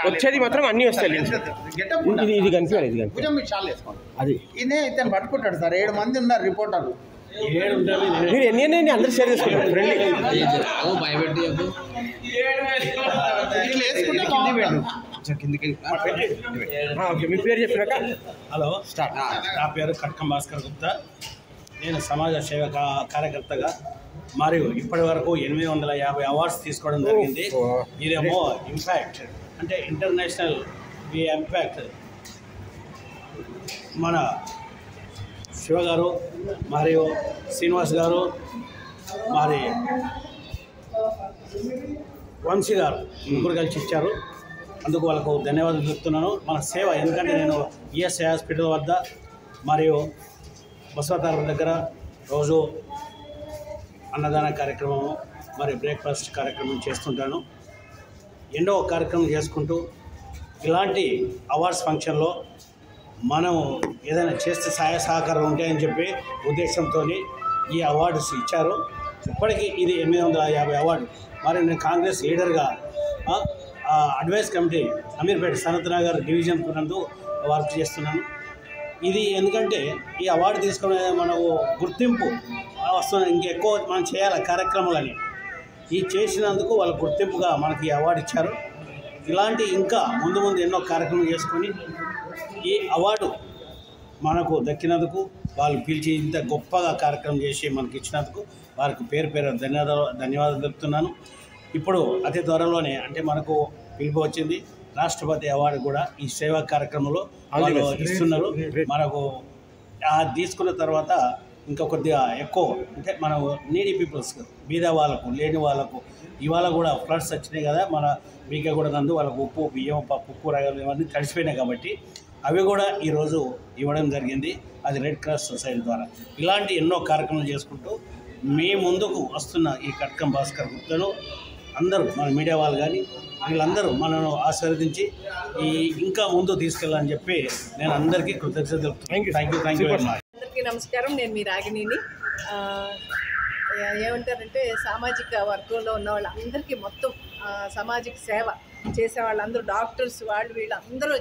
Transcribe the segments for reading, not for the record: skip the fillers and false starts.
వచ్చేది మాత్రం అన్నీ వస్తాయి. ఇది కనిపించాలి, ఇది అది ఇదే ఇతను పట్టుకుంటాడు సార్. 7 మంది ఉన్నారు రిపోర్టర్లు. మీరు ఎన్ని అందరూ షేర్ చేసుకుంటారు ఫ్రెండ్లీ. ఓకే, మీ పేరు చెప్పినాక. హలో, నా పేరు కట్కం భాస్కర్ గుప్తా. నేను సమాజ సేవ కార్యకర్తగా మరియు ఇప్పటి వరకు 850 అవార్డ్స్ తీసుకోవడం జరిగింది. ఇదేమో ఇంపాక్ట్ అంటే ఇంటర్నేషనల్ ఇంపాక్ట్. మన శివ గారు మరియు శ్రీనివాస్ గారు మరి వంశీ గారు ముగ్గురు కలిసి ఇచ్చారు. అందుకు వాళ్ళకు ధన్యవాదాలు చెప్తున్నాను. మన సేవ, ఎందుకంటే నేను ఈఎస్ఐ హాస్పిటల్ వద్ద మరియు బసవతారం దగ్గర రోజు అన్నదాన కార్యక్రమం మరి బ్రేక్ఫాస్ట్ కార్యక్రమం చేస్తుంటాను. ఎన్నో కార్యక్రమం చేసుకుంటూ ఇలాంటి అవార్డ్స్ ఫంక్షన్లో మనం ఏదైనా చేస్తే సహాయ సహకారం ఉంటాయని చెప్పి ఉద్దేశంతో ఈ అవార్డ్స్ ఇచ్చారు. ఇప్పటికీ ఇది 850 అవార్డు. మరి నేను కాంగ్రెస్ లీడర్గా advice committee Ameerpet Sanath Nagar division నందు వర్క్ చేస్తున్నాను. ఇది ఎందుకంటే ఈ అవార్డు తీసుకునే మనకు గుర్తింపు వస్తున్న ఇంకెక్కువ మనం చేయాలి కార్యక్రమాలని. ఈ చేసినందుకు వాళ్ళ గుర్తింపుగా మనకి ఈ అవార్డు ఇచ్చారు. ఇలాంటి ఇంకా ముందు ఎన్నో కార్యక్రమాలు చేసుకొని ఈ అవార్డు మనకు దక్కినందుకు, వాళ్ళు పిలిచి ఇంత గొప్పగా కార్యక్రమం చేసి మనకి ఇచ్చినందుకు వారికి పేరు ధన్యవాదాలు చెప్తున్నాను. ఇప్పుడు అతి త్వరలోనే అంటే మనకు పిలుపు వచ్చింది, రాష్ట్రపతి అవార్డు కూడా ఈ సేవా కార్యక్రమంలో వాళ్ళు ఇస్తున్నారు. మనకు తీసుకున్న తర్వాత ఇంకా కొద్దిగా ఎక్కువ అంటే మనం నీడీ పీపుల్స్, బీద వాళ్ళకు, లేని వాళ్ళకు, ఇవాళ కూడా ఫ్లడ్స్ వచ్చినాయి కదా మన మీకే కూడా నందు వాళ్ళకు ఉప్పు, బియ్యం, పప్పు, కూరగాయలు ఇవన్నీ తడిసిపోయినాయి కాబట్టి అవి కూడా ఈరోజు ఇవ్వడం జరిగింది. అది రెడ్ క్రాస్ సొసైటీ ద్వారా. ఇలాంటి ఎన్నో కార్యక్రమాలు చేసుకుంటూ మీ ముందుకు వస్తున్న ఈ కట్కం భాస్కర్ గుప్తను అందరూ మన మీడియా వాళ్ళు కానీ వీళ్ళందరూ మనను ఆశీర్వదించి ఇంకా ముందు తీసుకెళ్ళాలని చెప్పి నేను అందరికీ కృతజ్ఞతలు తెలుపుతున్నాను. Thank you very much. అందరికీ నమస్కారం. నేను మీ రాగిణిని. ఏమంటారంటే సామాజిక వర్గంలో ఉన్న వాళ్ళందరికీ మొత్తం సామాజిక సేవ చేసే వాళ్ళందరూ, డాక్టర్స్ వాళ్ళు వీళ్ళందరూ.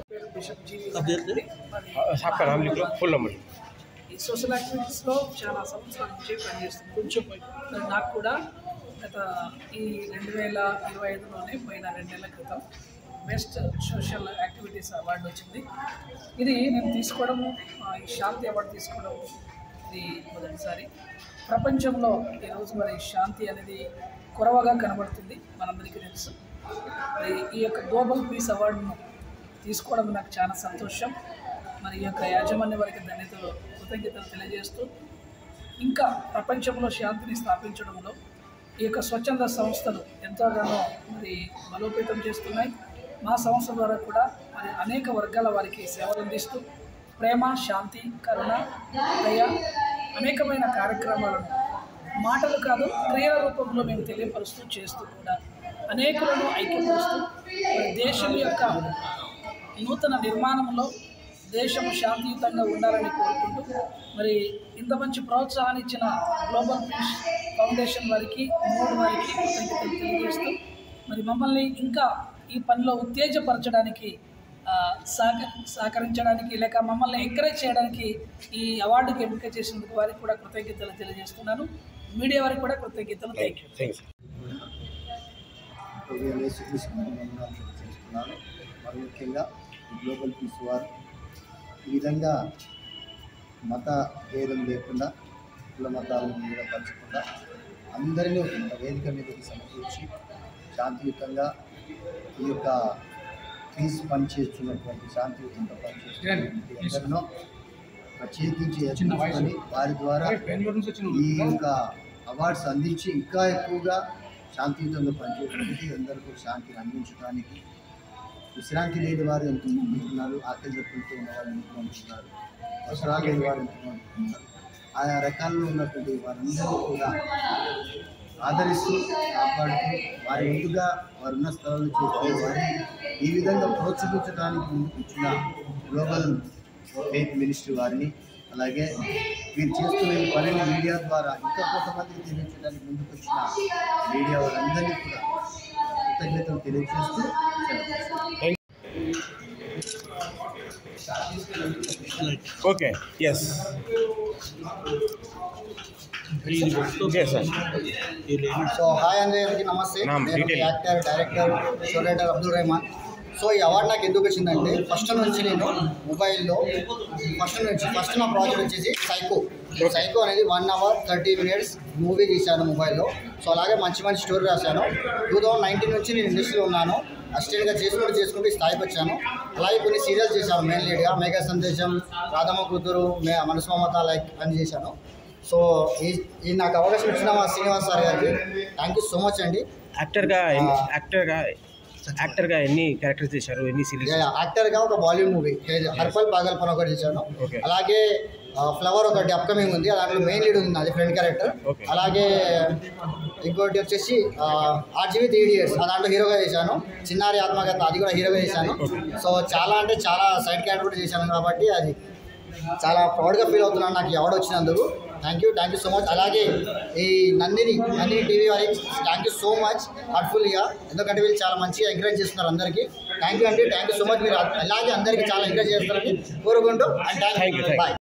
ఈ సోషల్ యాక్టివిటీస్లో చాలా సంవత్సరాల నుంచి పనిచేస్తుంది. కొంచెం నాకు కూడా గత ఈ 2025లోనే పోయిన 2 నెలల క్రితం బెస్ట్ సోషల్ యాక్టివిటీస్ అవార్డు వచ్చింది. ఇది నేను తీసుకోవడము, ఈ శాంతి అవార్డు తీసుకోవడం ఇది మొదటిసారి. ప్రపంచంలో ఈరోజు మరి శాంతి అనేది కొరవగా కనబడుతుంది, మనందరికీ తెలుసు. మరి ఈ యొక్క గ్లోబల్ పీస్ అవార్డును తీసుకోవడం నాకు చాలా సంతోషం. మరి ఈ యొక్క యాజమాన్య వారికి కృతజ్ఞతలు తెలియజేస్తూ ఇంకా ప్రపంచంలో శాంతిని స్థాపించడంలో ఈ యొక్క స్వచ్ఛంద సంస్థలు ఎంతగానో మరి బలోపేతం చేస్తున్నాయి. మా సంస్థ ద్వారా కూడా మరి అనేక వర్గాల వారికి సేవలు అందిస్తూ ప్రేమ, శాంతి, కరుణ, దయ అనేకమైన కార్యక్రమాలను మాటలు కాదు క్రియల రూపంలో మేము తెలియపరుస్తూ చేస్తూ కూడా అనేకులను ఐక్యపరుస్తూ దేశం యొక్క నూతన నిర్మాణంలో దేశము శాంతియుతంగా ఉండాలని కోరుకుంటూ మరి ఇంత మంచి ప్రోత్సాహాన్ని ఇచ్చిన గ్లోబల్ పీస్ ఫౌండేషన్ వారికి, మూడు వారికి కృతజ్ఞతలు తెలియజేస్తూ మరి మమ్మల్ని ఇంకా ఈ పనిలో ఉత్తేజపరచడానికి, సహకరించడానికి, లేక మమ్మల్ని ఎంకరేజ్ చేయడానికి ఈ అవార్డుకి ఎంపిక చేసినందుకు వారికి కూడా కృతజ్ఞతలు తెలియజేస్తున్నాను. మీడియా వారికి కూడా కృతజ్ఞతలు. Thank you. మరి ముఖ్యంగా గ్లోబల్ పీస్ వారు ఈ విధంగా మత భేదం లేకుండా, కుల మతాలను పంచకుండా అందరినీ ఒక వేదిక మీదకి సమకూర్చి శాంతియుతంగా ఈ యొక్క పీస్ పనిచేస్తున్నటువంటి శాంతియుతంగా పనిచేస్తున్నటువంటి అందరినో ప్రత్యేకించి యత్నించుకొని వారి ద్వారా ఈ యొక్క అవార్డ్స్ అందించి ఇంకా ఎక్కువగా శాంతియుతంగా పనిచేయడానికి, అందరికీ శాంతిని అందించడానికి, విశ్రాంతి లేని వారు ఎంతమంది ఉన్నారు, ఆకలి దప్పులతో ఉన్నవారు ఎంతమంది ఉన్నారు, అవసరాలు లేని వారు ఎంతమంది ఉన్నారు, ఆయా రకాల్లో ఉన్నటువంటి వారందరూ కూడా ఆదరిస్తూ కాపాడుతూ వారి ముందుగా వారున్న స్థలాలు చేస్తే వారిని ఈ విధంగా ప్రోత్సహించడానికి ముందుకు వచ్చిన గ్లోబల్ ఫెయిత్ మినిస్ట్రీ వారిని, అలాగే వీరు చేస్తున్న ఈ పనిని మీడియా ద్వారా ఇంకా కొంతమందికి తెలియజేయడానికి ముందుకు వచ్చిన మీడియా వారందరినీ కూడా కృతజ్ఞతలు తెలియజేస్తూ okay yes sir. So hi అందరికీ నమస్తే. నేను actor, director, show writer Abdul Rehman. So ఈ అవార్డు నాకు ఎందుకు వచ్చిందంటే ఫస్ట్ నుంచి నేను మొబైల్లో ఫస్ట్ నా ప్రాజెక్ట్ వచ్చేసి సైకో అనేది 1 hour 30 minutes మూవీ తీశాను మొబైల్లో. సో అలాగే మంచి స్టోరీ రాశాను. 2019 నుంచి నేను ఇండస్ట్రీలో ఉన్నాను. అసిస్టెంట్గా చేసుకుంటూ స్థాయికి వచ్చాను. అలాగే కొన్ని సీరియల్స్ చేశాను. మెయిన్ లీడ్గా మేఘా సందేశం, రాధమ్మ కూతురు, మనసు మమత లైక్ అని చేశాను. సో ఈ నాకు అవకాశం ఇచ్చిన మా శ్రీనివాస్ సార్ గారికి థ్యాంక్ యూ సో మచ్ అండి. యాక్టర్గా ఎన్ని క్యారెక్టర్స్ చేశారు, ఎన్ని సీరియల్స్? యాక్టర్గా ఒక బాలీవుడ్ మూవీ హర్పల్ పాగల్పన్ ఒకటి చేశాను. అలాగే ఫ్లవర్ ఒకటి అప్కమింగ్ ఉంది, దాంట్లో మెయిన్ లీడ్ ఉంది అది ఫ్రెండ్ క్యారెక్టర్. అలాగే ఇంకోటి వచ్చేసి ఆర్జీవి 3 Idiots దాంట్లో హీరోగా చేశాను. చిన్నారి ఆత్మకథ అది కూడా హీరోగా చేశాను. సో చాలా సైడ్ క్యారెక్టర్ కూడా చేశాను కాబట్టి అది చాలా ప్రౌడ్గా ఫీల్ అవుతున్నాను నాకు ఈ అవార్డు వచ్చినందుకు. Thank you so much. అలాగే ఈ నందిని టీవీ వారికి థ్యాంక్ యూ సో మచ్ హార్ట్ఫుల్గా, ఎందుకంటే వీళ్ళు చాలా మంచిగా ఎంకరేజ్ చేస్తున్నారు అందరికీ. Thank you so much. మీరు అలాగే అందరికీ చాలా ఎంకరేజ్ చేస్తారని కోరుకుంటూ థ్యాంక్ యూ. బాయ్.